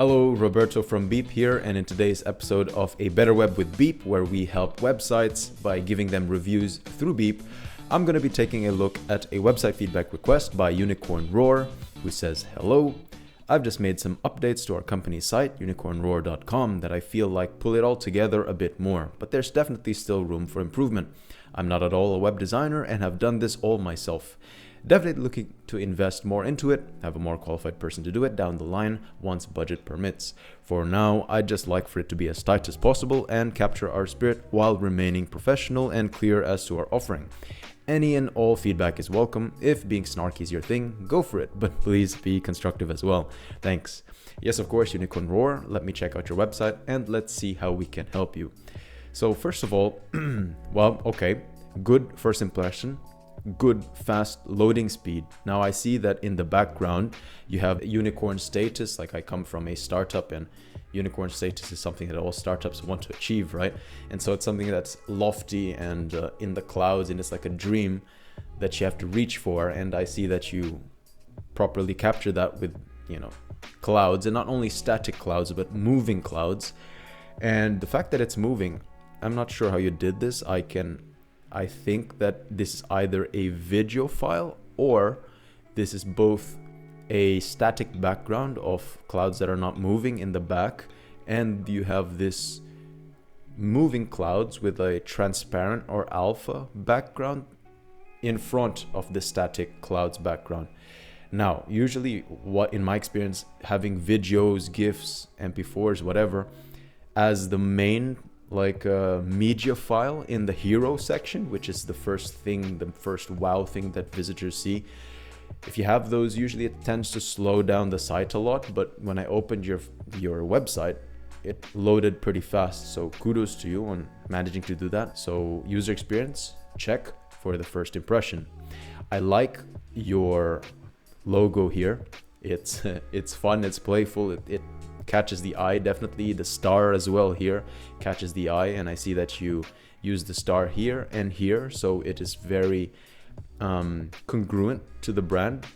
Hello, Roberto from Beep here, and in today's episode of A Better Web with Beep, where we help websites by giving them reviews through Beep, I'm going to be taking a look at a website feedback request by Unicorn Roar, who says, "Hello, I've just made some updates to our company site, unicornroar.com, that I feel like pull it all together a bit more, but there's definitely still room for improvement. I'm not at all a web designer and have done this all myself. Definitely looking to invest more into it, have a more qualified person to do it down the line once budget permits. For now, I'd just like for it to be as tight as possible and capture our spirit while remaining professional and clear as to our offering. Any and all feedback is welcome. If being snarky is your thing, go for it, but please be constructive as well. Thanks." Yes, of course, Unicorn Roar. Let me check out your website and let's see how we can help you. So first of all, good first impression. Good fast loading speed. Now I see that in the background you have unicorn status. Like, I come from a startup, and unicorn status is something that all startups want to achieve, right? And so it's something that's lofty and in the clouds, and it's like a dream that you have to reach for. And I see that you properly capture that with, clouds, and not only static clouds but moving clouds. And the fact that it's moving, I'm not sure how you did this. I think that this is either a video file or this is both a static background of clouds that are not moving in the back, and you have this moving clouds with a transparent or alpha background in front of the static clouds background. Now, usually what in my experience, having videos, GIFs, MP4s, whatever, as the main media file in the hero section, which is the first wow thing that visitors see. If you have those, usually it tends to slow down the site a lot, but when I opened your website, it loaded pretty fast. So kudos to you on managing to do that. So user experience, check for the first impression. I like your logo here. It's fun, it's playful, it catches the eye. Definitely the star as well here catches the eye, and I see that you use the star here and here, so it is very congruent to the brand.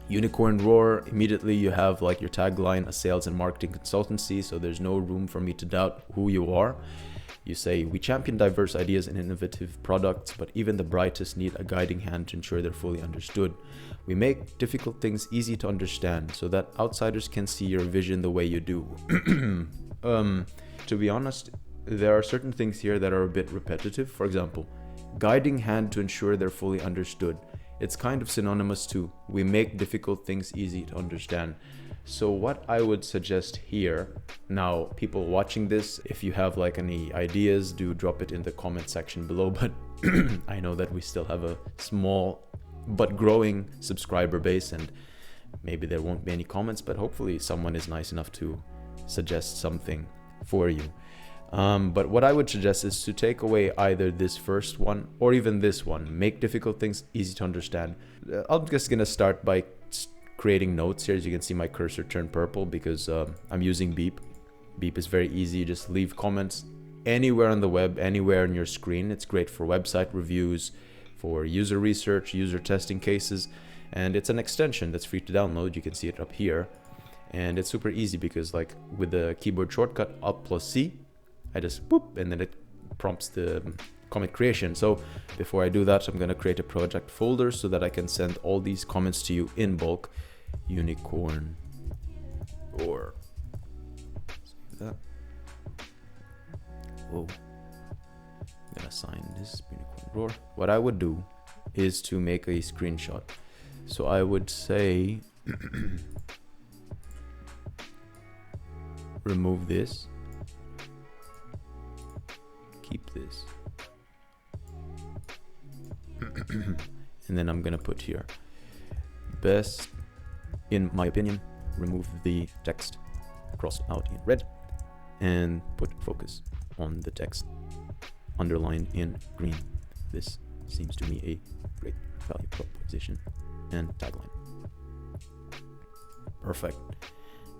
Unicorn Roar, immediately you have like your tagline, a sales and marketing consultancy, so there's no room for me to doubt who you are. You say, "We champion diverse ideas and innovative products, but even the brightest need a guiding hand to ensure they're fully understood. We make difficult things easy to understand so that outsiders can see your vision the way you do." To be honest, there are certain things here that are a bit repetitive. For example, guiding hand to ensure they're fully understood. It's kind of synonymous to "we make difficult things easy to understand." So what I would suggest here, now people watching this, if you have like any ideas, do drop it in the comment section below. But I know that we still have a small but growing subscriber base, and maybe there won't be any comments, but hopefully someone is nice enough to suggest something for you. But what I would suggest is to take away either this first one or even this one, make difficult things easy to understand. I'm just gonna start by creating notes here. As you can see, my cursor turned purple because I'm using Beep. Beep is very easy. Just leave comments anywhere on the web, anywhere on your screen. It's great for website reviews, for user research, user testing cases, and it's an extension that's free to download. You can see it up here, and it's super easy because like with the keyboard shortcut Alt+C, I just boop, and then it prompts the comment creation. So before I do that, I'm going to create a project folder so that I can send all these comments to you in bulk. Unicorn Roar. Save that. Whoa. I'm gonna assign this Unicorn Roar. What I would do is to make a screenshot. So I would say remove this, keep this, and then I'm gonna put here best, in my opinion, remove the text crossed out in red and put focus on the text underlined in green. This seems to me a great value proposition and tagline. Perfect.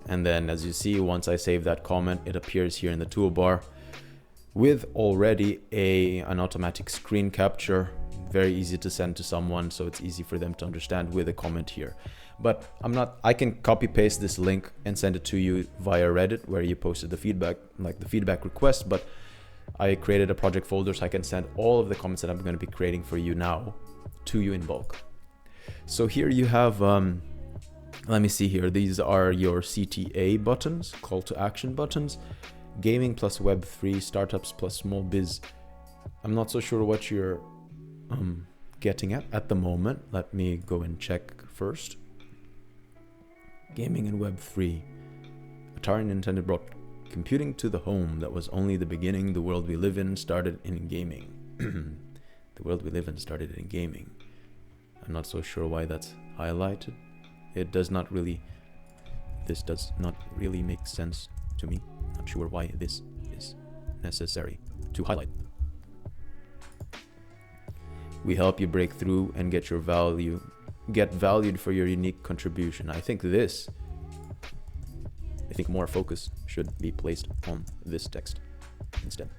And then as you see, once I save that comment, it appears here in the toolbar with already an automatic screen capture, very easy to send to someone, so it's easy for them to understand with a comment here. But I can copy paste this link and send it to you via Reddit where you posted the feedback, like the feedback request, but I created a project folder so I can send all of the comments that I'm going to be creating for you now to you in bulk. So here you have, let me see here. These are your CTA buttons, call to action buttons, gaming plus Web3, startups plus small biz. I'm not so sure what you're getting at the moment. Let me go and check first. Gaming and Web3. Atari and Nintendo brought computing to the home. That was only the beginning. The world we live in started in gaming. The world we live in started in gaming. I'm not so sure why that's highlighted. This does not really make sense to me. Not sure why this is necessary to highlight. We help you break through and get valued for your unique contribution. I think more focus should be placed on this text instead.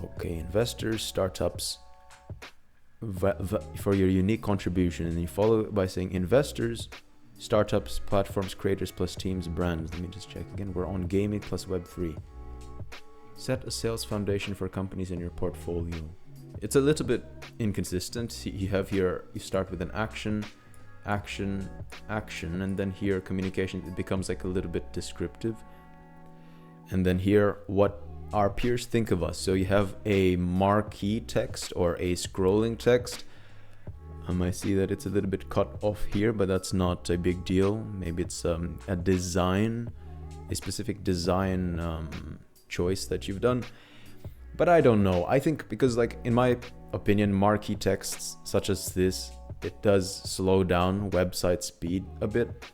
Okay, investors, startups, for your unique contribution, and you follow it by saying investors, startups, platforms, creators plus teams, brands. Let me just check again. We're on gaming plus Web3. Set a sales foundation for companies in your portfolio. It's a little bit inconsistent. You have here, you start with an action, and then here communication, it becomes like a little bit descriptive. And then here, what our peers think of us. So you have a marquee text or a scrolling text. I see that it's a little bit cut off here, but that's not a big deal. Maybe it's a specific design choice that you've done. But I don't know. I think because, like, in my opinion, marquee texts such as this, it does slow down website speed a bit.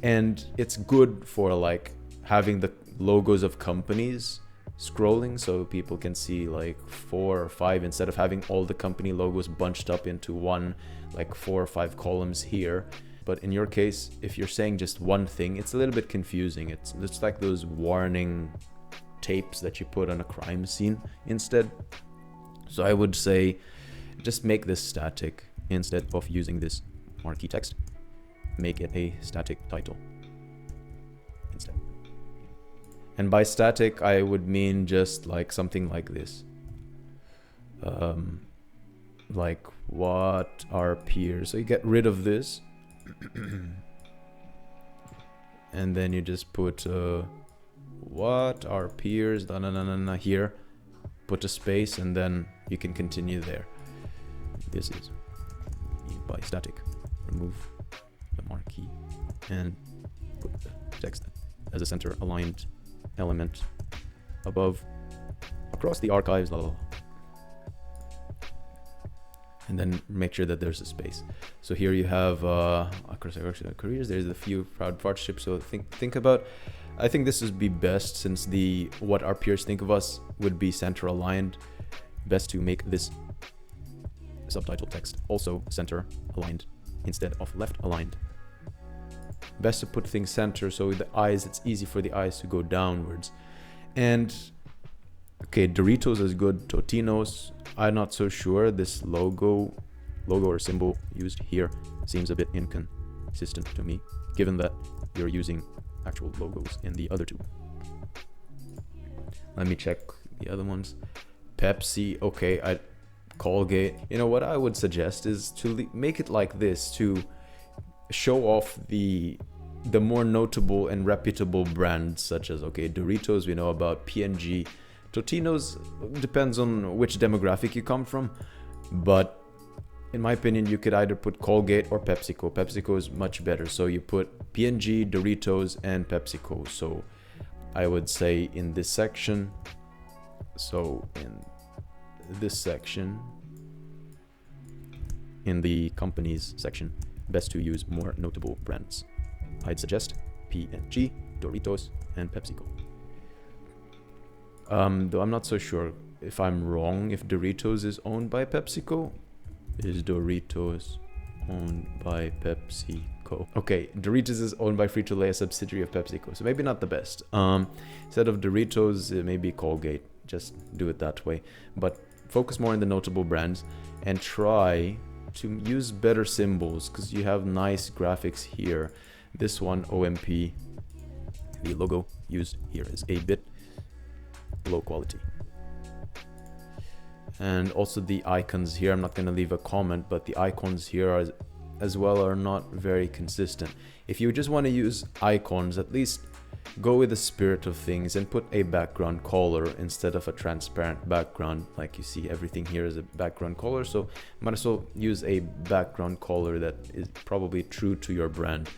And it's good for like having the logos of companies scrolling so people can see like 4 or 5 instead of having all the company logos bunched up into one, like 4 or 5 columns here. But in your case, if you're saying just one thing, it's a little bit confusing. It's like those warning tapes that you put on a crime scene instead. So I would say just make this static instead of using this marquee text. Make it a static title instead. And by static, I would mean just like something like this. Like what are peers? So you get rid of this. And then you just put what are peers? Here. Put a space and then you can continue there. This is by static. Remove the marquee and put the text as a center aligned element above across the archives, and then make sure that there's a space. So here you have across careers, there's a few proud partnerships. So think about, I think this would be best, since the what our peers think of us would be center aligned. Best to make this subtitle text also center aligned instead of left aligned. Best to put things center so the eyes, it's easy for the eyes to go downwards. And okay, Doritos is good. Totino's, I'm not so sure. This logo or symbol used here seems a bit inconsistent to me, given that you're using actual logos in the other two. Let me check the other ones. Pepsi, okay, Colgate. You know what I would suggest is to make it like this, to show off the more notable and reputable brands, such as, okay, Doritos, we know about. P&G, Totino's depends on which demographic you come from, but in my opinion, you could either put Colgate or PepsiCo. PepsiCo is much better. So you put P&G, Doritos, and PepsiCo. So I would say in this section, in the companies section, best to use more notable brands. I'd suggest P&G, Doritos, and PepsiCo. Though I'm not so sure if I'm wrong, if Doritos is owned by PepsiCo. Is Doritos owned by PepsiCo? Okay, Doritos is owned by Frito-Lay, a subsidiary of PepsiCo. So maybe not the best. Instead of Doritos, maybe Colgate. Just do it that way. But focus more on the notable brands and try to use better symbols because you have nice graphics here. This one, OMP, the logo used here is a bit low quality. And also the icons here, I'm not going to leave a comment, but the icons here are, as well, are not very consistent. If you just want to use icons, at least go with the spirit of things and put a background color instead of a transparent background. Like you see, everything here is a background color, so might as well use a background color that is probably true to your brand.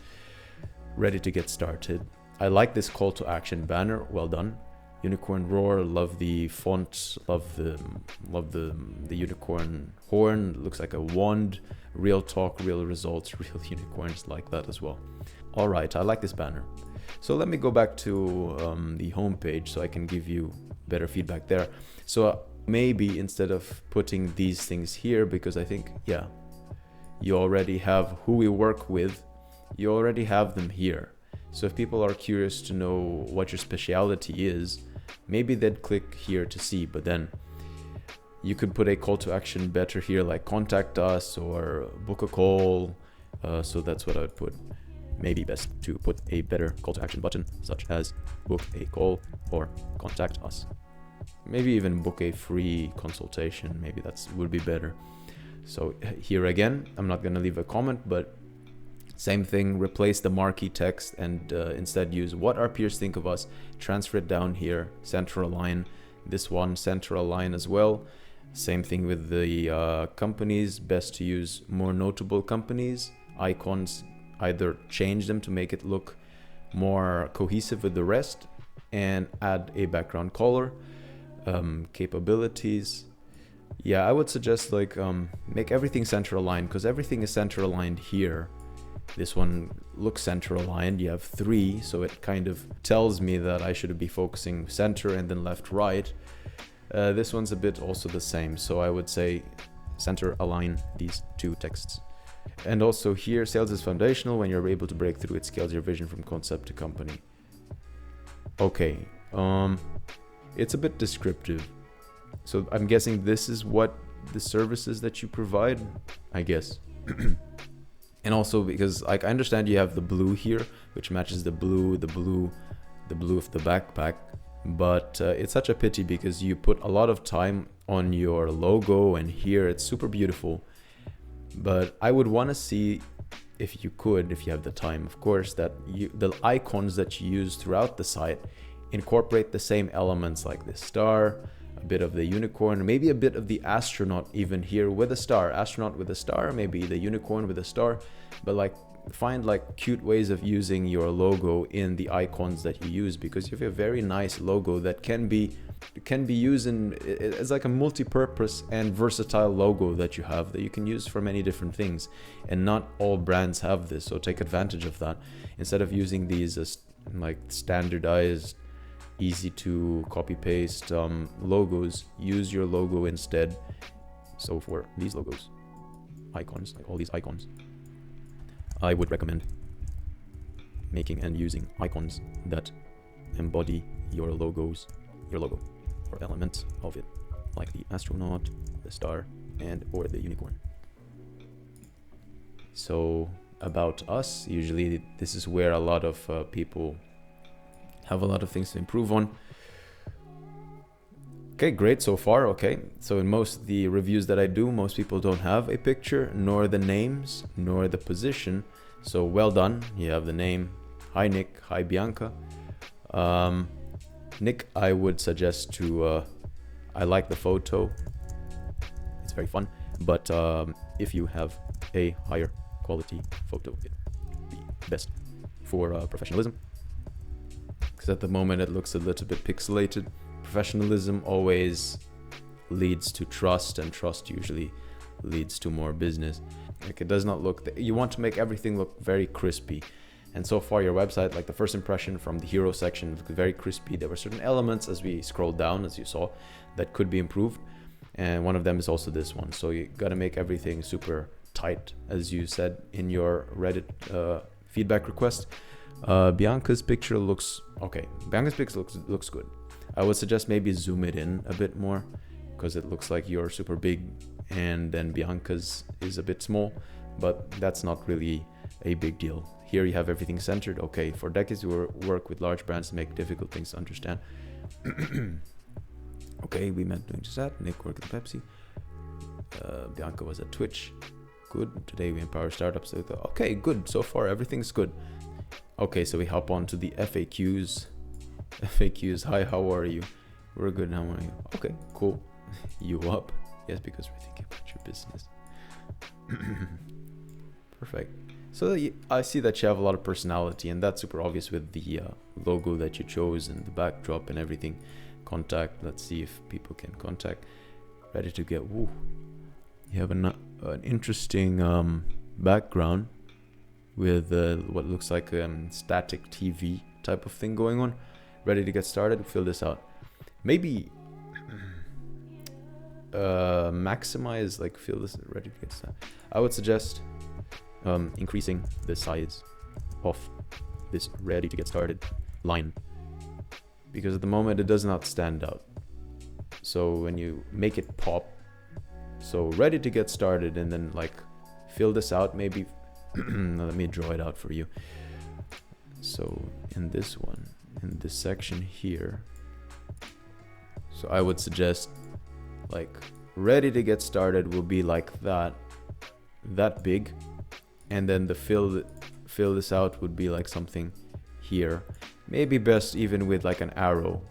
Ready to get started. I like this call to action banner, well done. Unicorn roar, love the font, love the unicorn horn, looks like a wand. Real talk, real results, real unicorns, like that as well. All right, I like this banner. So let me go back to the home page so I can give you better feedback there. So maybe instead of putting these things here, because I think, yeah, you already have who we work with, you already have them here. So if people are curious to know what your specialty is, maybe they'd click here to see, but then you could put a call to action better here, like contact us or book a call. So that's what I would put. Maybe best to put a better call to action button, such as book a call or contact us. Maybe even book a free consultation. Maybe that's would be better. So here again, I'm not going to leave a comment, but same thing, replace the marquee text and instead use what our peers think of us, transfer it down here, center align, this one center align as well. Same thing with the companies, best to use more notable companies, icons, either change them to make it look more cohesive with the rest and add a background color. Capabilities, yeah, I would suggest like make everything center aligned, because everything is center aligned here. This one looks center aligned. You have 3, so it kind of tells me that I should be focusing center and then left, right. This one's a bit also the same, so I would say center align these 2 texts. And also here, sales is foundational. When you're able to break through, it scales your vision from concept to company. Okay, it's a bit descriptive. So I'm guessing this is what the services that you provide, I guess. And also because like I understand you have the blue here, which matches the blue of the backpack, but it's such a pity because you put a lot of time on your logo, and here it's super beautiful. But I would want to see, if you could, if you have the time, of course, that the icons that you use throughout the site incorporate the same elements, like the star, a bit of the unicorn, maybe a bit of the astronaut even here with a star, astronaut with a star, maybe the unicorn with a star, but like find like cute ways of using your logo in the icons that you use, because you have a very nice logo that can be used in, it's like a multi-purpose and versatile logo that you have that you can use for many different things, and not all brands have this, so take advantage of that. Instead of using these as like standardized, easy to copy paste logos, use your logo instead. So for these logos, icons, like all these icons, I would recommend making and using icons that embody your logo or elements of it, like the astronaut, the star, and or the unicorn. So about us, usually this is where a lot of people have a lot of things to improve on. Okay, great so far. Okay, so in most of the reviews that I do, most people don't have a picture, nor the names, nor the position. So well done. You have the name. Hi Nick, hi Bianca. Nick, I would suggest to, I like the photo. It's very fun, but if you have a higher quality photo, it'd be best for professionalism. Because at the moment it looks a little bit pixelated. Professionalism always leads to trust, and trust usually leads to more business. Like it does not look, you want to make everything look very crispy. And so far your website, like the first impression from the hero section, looked very crispy. There were certain elements as we scrolled down, as you saw, that could be improved. And one of them is also this one. So you got to make everything super tight, as you said in your Reddit feedback request. Bianca's picture looks okay. Bianca's picture looks good. I would suggest maybe zoom it in a bit more, because it looks like you're super big and then Bianca's is a bit small, but that's not really a big deal. Here you have everything centered. Okay, for decades we work with large brands to make difficult things to understand. Okay, we meant doing just that. Nick worked at Pepsi. Bianca was at Twitch. Good. Today we empower startups. Okay, good. So far everything's good. Okay, so we hop on to the FAQs. FAQs. Hi, how are you? We're good. How are you? Okay, cool. You up? Yes, because we're thinking about your business. Perfect. So I see that you have a lot of personality, and that's super obvious with the logo that you chose and the backdrop and everything. Contact. Let's see if people can contact. Ready to get. Woo. You have an interesting background with what looks like static TV type of thing going on. Ready to get started? Fill this out. Maybe maximize, like, fill this. Ready to get started. I would suggest increasing the size of this ready to get started line, because at the moment it does not stand out. So when you make it pop, so ready to get started, and then like fill this out, maybe let me draw it out for you. So in this one, in this section here, so I would suggest like ready to get started will be like that big, and then the fill this out would be like something here, maybe best even with like an arrow,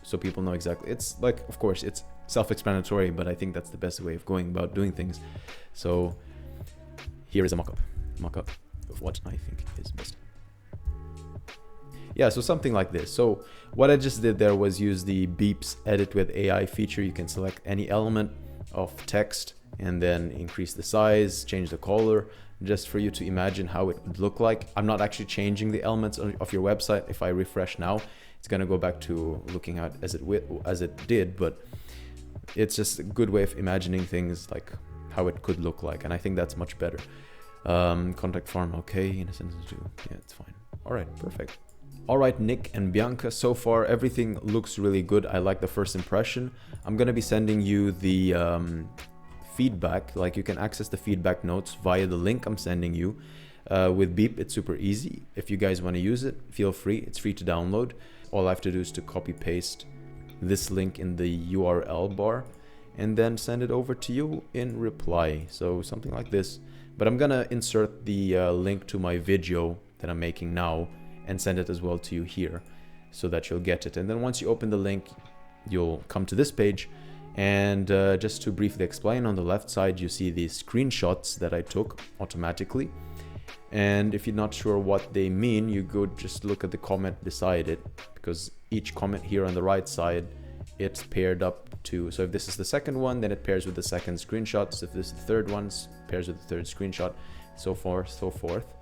so people know exactly. It's like, of course it's self-explanatory, but I think that's the best way of going about doing things. So here is a mock-up of what I think is best. Yeah, so something like this. So what I just did there was use the beeps edit with AI feature. You can select any element of text and then increase the size, change the color, just for you to imagine how it would look like. I'm not actually changing the elements of your website. If I refresh now, it's gonna go back to looking at as it did, but it's just a good way of imagining things, like how it could look like, and I think that's much better. Contact form, okay, in a sentence too. Yeah, it's fine. All right, perfect. All right, Nick and Bianca, so far everything looks really good. I like the first impression. I'm gonna be sending you the feedback. Like, you can access the feedback notes via the link I'm sending you. With Beep, it's super easy. If you guys want to use it, feel free. It's free to download. All I have to do is to copy paste this link in the URL bar and then send it over to you in reply. So something like this. But I'm gonna insert the link to my video that I'm making now and send it as well to you here, so that you'll get it. And then once you open the link, you'll come to this page. And just to briefly explain, on the left side you see these screenshots that I took automatically. And if you're not sure what they mean, you go just look at the comment beside it, because each comment here on the right side, it's paired up to, so if this is the second one, then it pairs with the second screenshot. So if this is the third one, pairs with the third screenshot, so forth.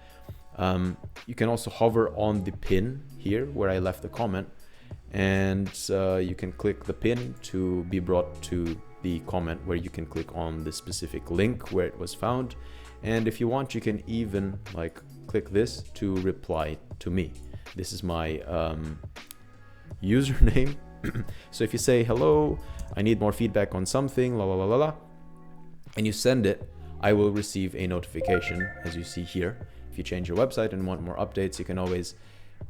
You can also hover on the pin here where I left the comment, and you can click the pin to be brought to the comment where you can click on the specific link where it was found. And if you want, you can even like click this to reply to me. This is my username. So if you say, hello, I need more feedback on something, la la la la la, and you send it, I will receive a notification, as you see here. If you change your website and want more updates, you can always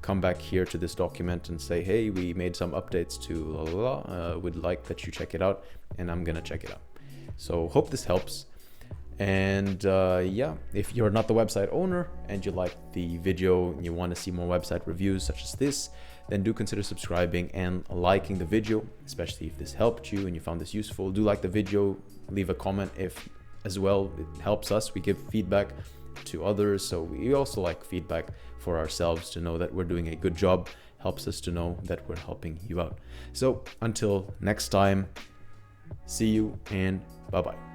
come back here to this document and say, hey, we made some updates to la la la, would like that you check it out, and I'm gonna check it out. So hope this helps. And yeah, if you're not the website owner and you like the video and you want to see more website reviews such as this, then do consider subscribing and liking the video, especially if this helped you and you found this useful. Do like the video, leave a comment if as well, it helps us. We give feedback to others, so we also like feedback for ourselves to know that we're doing a good job, helps us to know that we're helping you out. So until next time, see you and bye-bye.